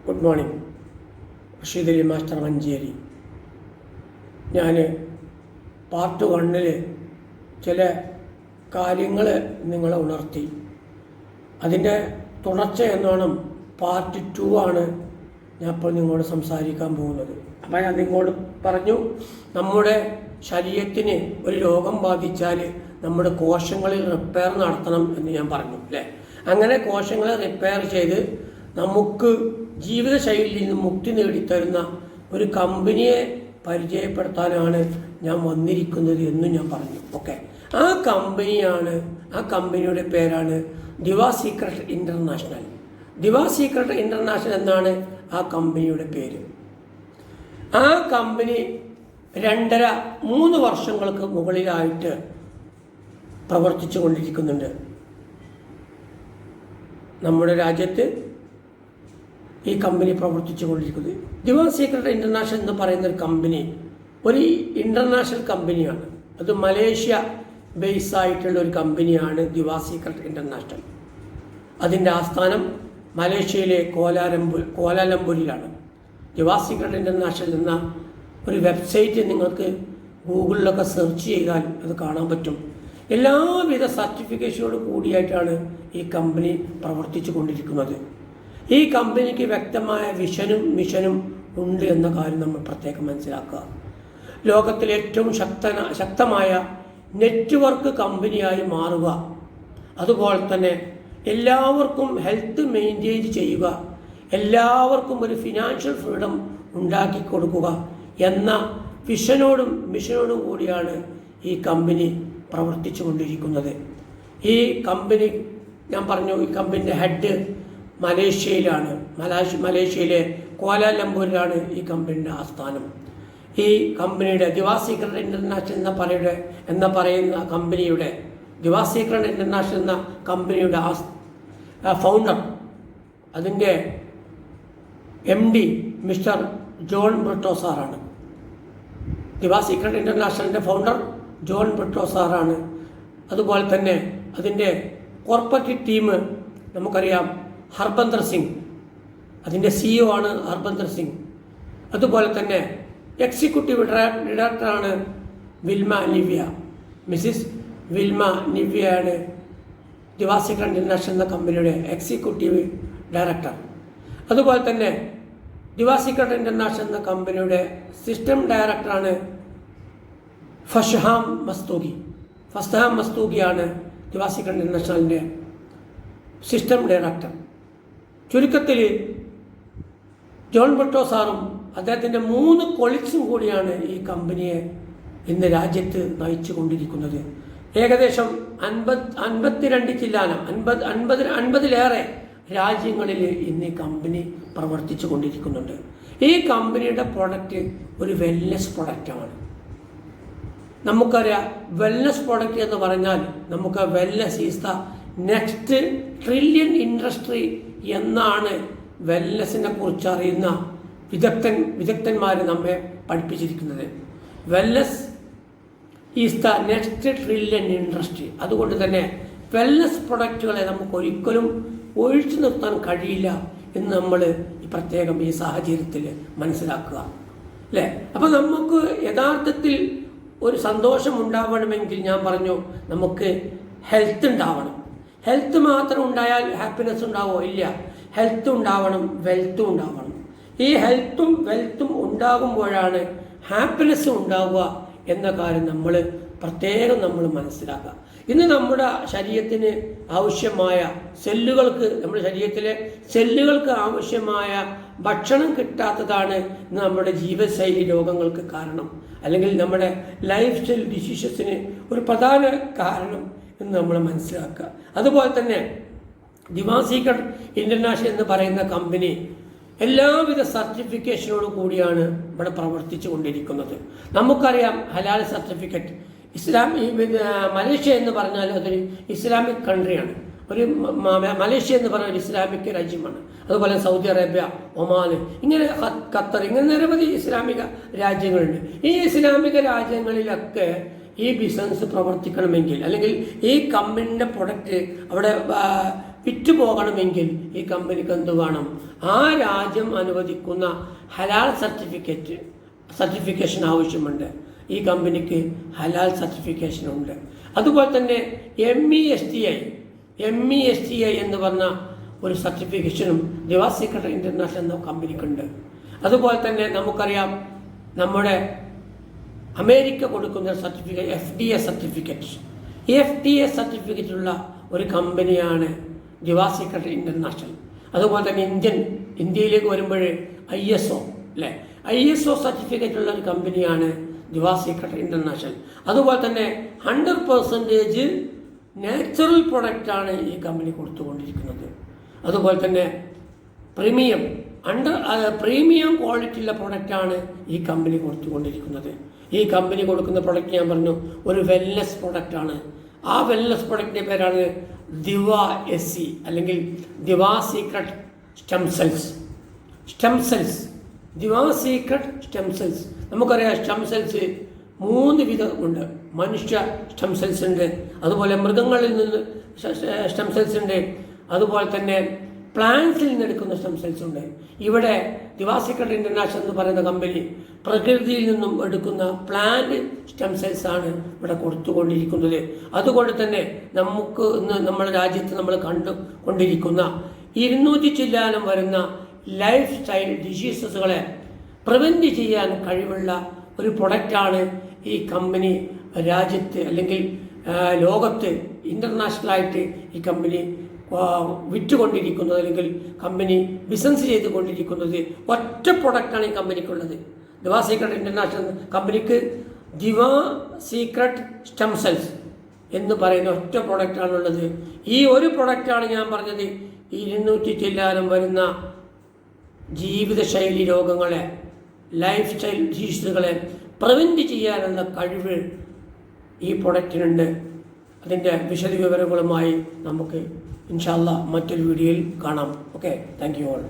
Good morning. Rasheed Ali master Manjeri. ഞാൻ part 1 ചില കാര്യങ്ങൾ നിങ്ങളെ ഉണർത്തി. അതിൻ്റെ തുടർച്ച എന്നോണം പാർട്ട് 2 ആണ് ഞാൻ ഇപ്പോൾ നിങ്ങളോട് സംസാരിക്കാൻ പോകുന്നത്. അപ്പോൾ ഞാൻ നിങ്ങളോട് പറഞ്ഞു, നമ്മുടെ ശരീരത്തിന് ഒരു രോഗം ബാധിച്ചാൽ നമ്മുടെ കോശങ്ങളിൽ റിപ്പയർ നടത്തണം എന്ന് ഞാൻ പറഞ്ഞു അല്ലേ. അങ്ങനെ കോശങ്ങളെ റിപ്പയർ ചെയ്ത് നമുക്ക് ജീവിതശൈലിയിൽ നിന്ന് മുക്തി നേടിത്തരുന്ന ഒരു കമ്പനിയെ പരിചയപ്പെടുത്താനാണ് ഞാൻ വന്നിരിക്കുന്നത് എന്നും ഞാൻ പറഞ്ഞു. ഓക്കെ, ആ കമ്പനിയുടെ പേരാണ് ദിവ സീക്രട്ട് ഇൻ്റർനാഷണൽ. ദിവ സീക്രട്ട് ഇൻ്റർനാഷണൽ എന്നാണ് ആ കമ്പനിയുടെ പേര്. ആ കമ്പനി 2.5-3 വർഷങ്ങൾക്ക് മുകളിലായിട്ട് പ്രവർത്തിച്ചു കൊണ്ടിരിക്കുന്നുണ്ട്. നമ്മുടെ രാജ്യത്ത് ഈ കമ്പനി പ്രവർത്തിച്ചു കൊണ്ടിരിക്കുന്നത്. ദിവ സീക്രട്ട് ഇൻ്റർനാഷണൽ എന്ന് പറയുന്ന ഒരു കമ്പനി ഒരു ഇൻ്റർനാഷണൽ കമ്പനിയാണ്. അത് മലേഷ്യ ബേസ് ആയിട്ടുള്ള ഒരു കമ്പനിയാണ് ദിവ സീക്രട്ട് ഇൻ്റർനാഷണൽ. അതിൻ്റെ ആസ്ഥാനം മലേഷ്യയിലെ കോലാലംപൂരിലാണ്. ദിവ സീക്രട്ട് ഇൻ്റർനാഷണൽ എന്ന ഒരു വെബ്സൈറ്റ് നിങ്ങൾക്ക് ഗൂഗിളിലൊക്കെ സെർച്ച് ചെയ്താൽ അത് കാണാൻ പറ്റും. എല്ലാവിധ സർട്ടിഫിക്കേഷനോട് കൂടിയായിട്ടാണ് ഈ കമ്പനി പ്രവർത്തിച്ചു കൊണ്ടിരിക്കുന്നത്. ഈ കമ്പനിക്ക് വ്യക്തമായ വിഷനും മിഷനും ഉണ്ട് എന്ന കാര്യം നമ്മൾ പ്രത്യേകം മനസ്സിലാക്കുക. ലോകത്തിലെ ഏറ്റവും ശക്തമായ നെറ്റ്വർക്ക് കമ്പനിയായി മാറുക, അതുപോലെ തന്നെ എല്ലാവർക്കും ഹെൽത്ത് മെയിൻറ്റെയിൻ ചെയ്യുക, എല്ലാവർക്കും ഒരു ഫിനാൻഷ്യൽ ഫ്രീഡം ഉണ്ടാക്കി കൊടുക്കുക എന്ന വിഷനോടും മിഷനോടും കൂടിയാണ് ഈ കമ്പനി പ്രവർത്തിച്ചു കൊണ്ടിരിക്കുന്നത്. ഈ കമ്പനി ഞാൻ പറഞ്ഞു, ഈ കമ്പനിയുടെ ഹെഡ് മലേഷ്യയിലാണ്. മലേഷ്യയിലെ കോലാലംപൂരിലാണ് ഈ കമ്പനിയുടെ ആസ്ഥാനം. ഈ കമ്പനിയുടെ ദിവ സീക്രട്ട് ഇൻ്റർനാഷണൽ എന്ന പറയുന്ന കമ്പനിയുടെ ദിവ സീക്രട്ട് ഇൻ്റർനാഷണൽ എന്ന കമ്പനിയുടെ ഫൗണ്ടർ, അതിൻ്റെ MD മിസ്റ്റർ ജോൺ ബ്രിട്ടോ സാറാണ്. ദിവ സീക്രട്ട് ഇൻ്റർനാഷണലിൻ്റെ ഫൗണ്ടർ ജോൺ ബ്രിട്ടോ സാറാണ്. അതുപോലെ തന്നെ അതിൻ്റെ കോർപ്പറേറ്റ് ടീം നമുക്കറിയാം, ഹർബന്ദർ സിംഗ്, അതിൻ്റെ CEO ആണ് ഹർബന്ദർ സിംഗ്. അതുപോലെ തന്നെ എക്സിക്യൂട്ടീവ് ഡയറക്ടറാണ് വിൽമ നിവ്യ. മിസ്സിസ് വിൽമ നിവ്യയാണ് ദിവ സീക്രട്ട് ഇൻ്റർനാഷണൽ എന്ന കമ്പനിയുടെ എക്സിക്യൂട്ടീവ് ഡയറക്ടർ. അതുപോലെ തന്നെ ദിവ സീക്രട്ട് ഇൻ്റർനാഷണൽ എന്ന കമ്പനിയുടെ സിസ്റ്റം ഡയറക്ടറാണ് ഫസ്ഹാം മസ്തൂഗിയാണ് ദിവ സീക്രട്ട് ഇൻ്റർനാഷണലിൻ്റെ സിസ്റ്റം ഡയറക്ടർ. ചുരുക്കത്തിൽ ജോൺ ബ്രിട്ടോ സാറും അദ്ദേഹത്തിൻ്റെ 3 കൊളീഗ്സും കൂടിയാണ് ഈ കമ്പനിയെ ഇന്ന് രാജ്യത്ത് നയിച്ചു കൊണ്ടിരിക്കുന്നത്. ഏകദേശം 50-50-50-50-50-ലേറെ രാജ്യങ്ങളിൽ ഇന്ന് ഈ കമ്പനി പ്രവർത്തിച്ചു കൊണ്ടിരിക്കുന്നുണ്ട്. ഈ കമ്പനിയുടെ പ്രൊഡക്റ്റ് ഒരു വെൽനെസ് പ്രൊഡക്റ്റാണ്. നമുക്കറിയാം, വെൽനെസ് പ്രൊഡക്റ്റ് എന്ന് പറഞ്ഞാൽ നമുക്ക് wellness is the next trillion industry എന്നാണ് വെൽനെസ്സിനെ കുറിച്ച് അറിയുന്ന വിദഗ്ധന്മാർ നമ്മെ പഠിപ്പിച്ചിരിക്കുന്നത്. Wellness is the next trillion industry. അതുകൊണ്ട് തന്നെ വെൽനെസ് പ്രൊഡക്റ്റുകളെ നമുക്ക് ഒരിക്കലും ഒഴിച്ചു നിർത്താൻ കഴിയില്ല എന്ന് നമ്മൾ പ്രത്യേകം ഈ സാഹചര്യത്തിൽ മനസ്സിലാക്കുക അല്ലേ. അപ്പോൾ നമുക്ക് യഥാർത്ഥത്തിൽ ഒരു സന്തോഷം ഉണ്ടാവണമെങ്കിൽ ഞാൻ പറഞ്ഞു, നമുക്ക് ഹെൽത്ത് ഉണ്ടാവണം. ഹെൽത്ത് മാത്രം ഉണ്ടായാൽ ഹാപ്പിനെസ് ഉണ്ടാവുമോ? ഇല്ല. ഹെൽത്ത് ഉണ്ടാവണം, വെൽത്തും ഉണ്ടാവണം. ഈ ഹെൽത്തും വെൽത്തും ഉണ്ടാകുമ്പോഴാണ് ഹാപ്പിനെസ് ഉണ്ടാവുക എന്ന കാര്യം നമ്മൾ പ്രത്യേകം മനസ്സിലാക്കുക. ഇന്ന് നമ്മുടെ ശരീരത്തിന് ആവശ്യമായ നമ്മുടെ ശരീരത്തിലെ സെല്ലുകൾക്ക് ആവശ്യമായ ഭക്ഷണം കിട്ടാത്തതാണ് നമ്മുടെ ജീവിതശൈലി രോഗങ്ങൾക്ക് കാരണം, അല്ലെങ്കിൽ നമ്മുടെ ലൈഫ് സ്റ്റൈൽ ഡിസീസസിന് ഒരു പ്രധാന കാരണം എന്ന് നമ്മൾ മനസ്സിലാക്കുക. അതുപോലെ തന്നെ ദിവ സീക്രട്ട് ഇൻ്റർനാഷണൽ എന്ന് പറയുന്ന കമ്പനി എല്ലാവിധ സർട്ടിഫിക്കേഷനോട് കൂടിയാണ് ഇവിടെ പ്രവർത്തിച്ചു കൊണ്ടിരിക്കുന്നത്. നമുക്കറിയാം, ഹലാൽ സർട്ടിഫിക്കറ്റ്. മലേഷ്യ എന്ന് പറഞ്ഞാൽ അതൊരു ഇസ്ലാമിക് കൺട്രിയാണ്. മലേഷ്യ എന്ന് പറഞ്ഞ ഒരു ഇസ്ലാമിക് രാജ്യമാണ്. അതുപോലെ സൗദി അറേബ്യ, ഒമാൻ, ഇങ്ങനെ ഖത്തർ, ഇങ്ങനെ നിരവധി ഇസ്ലാമിക രാജ്യങ്ങളുണ്ട്. ഈ ഇസ്ലാമിക രാജ്യങ്ങളിലൊക്കെ ഈ ബിസിനസ് പ്രവർത്തിക്കണമെങ്കിൽ, അല്ലെങ്കിൽ ഈ കമ്പനിയുടെ പ്രൊഡക്റ്റ് അവിടെ വിറ്റുപോകണമെങ്കിൽ ഈ കമ്പനിക്ക് എന്ത് വേണം? ആ രാജ്യം അനുവദിക്കുന്ന ഹലാൽ സർട്ടിഫിക്കേഷൻ ആവശ്യമുണ്ട്. ഈ കമ്പനിക്ക് ഹലാൽ സർട്ടിഫിക്കേഷൻ ഉണ്ട്. അതുപോലെ തന്നെ MESTI എന്ന് പറഞ്ഞ ഒരു സർട്ടിഫിക്കേഷനും ദിവാ സീക്രട്ട് ഇന്റർനാഷണൽ എന്ന കമ്പനിക്കുണ്ട്. അതുപോലെ തന്നെ നമുക്കറിയാം, നമ്മുടെ അമേരിക്ക കൊടുക്കുന്ന സർട്ടിഫിക്കറ്റ് FDA സർട്ടിഫിക്കറ്റ്. ഈ FDA സർട്ടിഫിക്കറ്റുള്ള ഒരു കമ്പനിയാണ് ദിവാ സീക്രട്ട് ഇന്റർനാഷണൽ. അതുപോലെ തന്നെ ഇന്ത്യയിലേക്ക് വരുമ്പോൾ ISO അല്ലേ, ISO സർട്ടിഫിക്കറ്റ് ഉള്ള ഒരു കമ്പനിയാണ് ദിവാ സീക്രട്ട് ഇന്റർനാഷണൽ. അതുപോലെ തന്നെ 100% നാച്ചുറൽ പ്രൊഡക്റ്റാണ് ഈ കമ്പനി കൊടുത്തുകൊണ്ടിരിക്കുന്നത്. അതുപോലെ തന്നെ പ്രീമിയം ക്വാളിറ്റിയുള്ള പ്രൊഡക്റ്റാണ് ഈ കമ്പനി കൊടുത്തുകൊണ്ടിരിക്കുന്നത്. ഈ കമ്പനി കൊടുക്കുന്ന പ്രൊഡക്റ്റ് ഞാൻ പറഞ്ഞു ഒരു വെൽനെസ് പ്രൊഡക്റ്റാണ്. ആ വെൽനെസ് പ്രൊഡക്റ്റിൻ്റെ പേരാണ് ദിവാ SC അല്ലെങ്കിൽ Diva secret stem cells. Diva secret stem cells. നമുക്കറിയാം സ്റ്റെം സെൽസ് 3 വിധമുണ്ട്. മനുഷ്യ സ്റ്റെം സെൽസ് ഉണ്ട്, അതുപോലെ മൃഗങ്ങളിൽ നിന്ന് സ്റ്റെം സെൽസ് ഉണ്ട്, അതുപോലെ തന്നെ പ്ലാന്റ്സിൽ നിന്ന് എടുക്കുന്ന സ്റ്റെം സെൽസ് ഉണ്ട്. ഇവിടെ ദിവാ സീക്രട്ട് ഇന്റർനാഷണൽ എന്ന് പറയുന്ന കമ്പനി പ്രകൃതിയിൽ നിന്നും എടുക്കുന്ന പ്ലാന്റ് സ്റ്റെം സെൽസ് ആണ് ഇവിടെ കൊടുത്തുകൊണ്ടിരിക്കുന്നത്. അതുകൊണ്ട് തന്നെ നമുക്ക് ഇന്ന് നമ്മുടെ രാജ്യത്ത് നമ്മൾ കണ്ടുകൊണ്ടിരിക്കുന്ന 200 ചില്ലാനം വരുന്ന ലൈഫ് സ്റ്റൈൽ ഡിസീസസുകളെ പ്രിവെൻറ്റ് ചെയ്യാൻ കഴിവുള്ള ഒരു പ്രൊഡക്റ്റാണ് ഈ കമ്പനി രാജ്യത്ത് അല്ലെങ്കിൽ ലോകത്ത് ഇൻ്റർനാഷണലായിട്ട് ഈ കമ്പനി വിറ്റുകൊണ്ടിരിക്കുന്നത് അല്ലെങ്കിൽ കമ്പനി ബിസിനസ് ചെയ്തുകൊണ്ടിരിക്കുന്നത്. ഒറ്റ പ്രൊഡക്റ്റാണ് ഈ കമ്പനിക്കുള്ളത്. ദിവാ സീക്രട്ട് ഇന്റർനാഷണൽ കമ്പനിക്ക് ദിവാ സീക്രട്ട് സ്റ്റെം സെൽസ് എന്ന് പറയുന്ന ഒറ്റ പ്രൊഡക്റ്റാണുള്ളത്. ഈ ഒരു പ്രൊഡക്റ്റാണ് ഞാൻ പറഞ്ഞത് 200 ചില്ലാനം വരുന്ന ജീവിതശൈലി രോഗങ്ങളെ, ലൈഫ് സ്റ്റൈൽ ഡിസീസുകളെ പ്രിവെൻറ്റ് ചെയ്യാനുള്ള കഴിവ് ഈ പ്രൊഡക്റ്റിനുണ്ട്. അതിൻ്റെ വിശദവിവരങ്ങളുമായി നമുക്ക് ഇൻഷാ അല്ലാഹ് മറ്റൊരു വീഡിയോയിൽ കാണാം. Okay, thank you all.